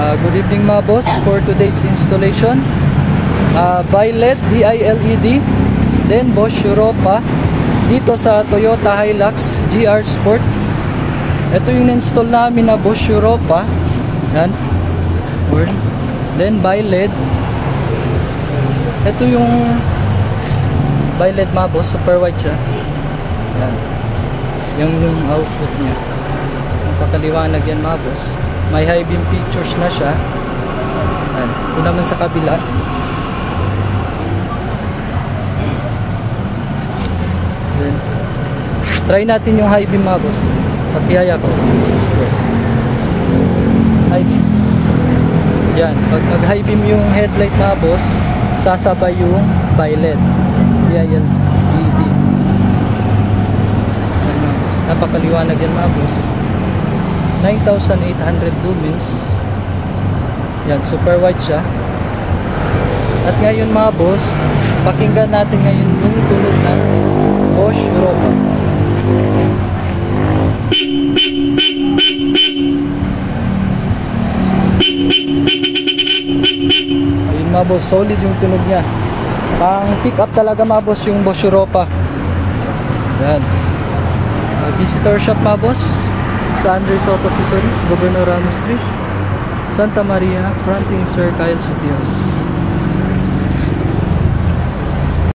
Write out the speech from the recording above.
Good evening mga boss, for today's installation, Biled, D-I-L-E-D, then Bosch Europa dito sa Toyota Hilux GR Sport. Ito yung install namin na Bosch Europa. Yan. Then Biled. Ito yung Biled mga boss, super wide siya. Yan. Yung output niya. Napakaliwanag yan mga boss. May high beam pictures na siya. Yan. Ito naman sa kabila. Then, try natin yung high beam mga boss. Pagpihaya ko. Yes. High beam. Yan. Pag mag high beam yung headlight mga boss, sasabay yung Biled. D-I-L-E-D. Napakaliwanag yan mga boss. 9,800 lumens. Yan, super wide siya. At ngayon mga boss, pakinggan natin ngayon yung tunog ng Bosch Europa. Ayun mga boss, solid yung tunog niya. Pang pick up talaga mga boss yung Bosch Europa. Yan. Visitor shop mga boss sa Andres Auto Accessories, Governor Ramos Street, Santa Maria, fronting Sir Kyle City House.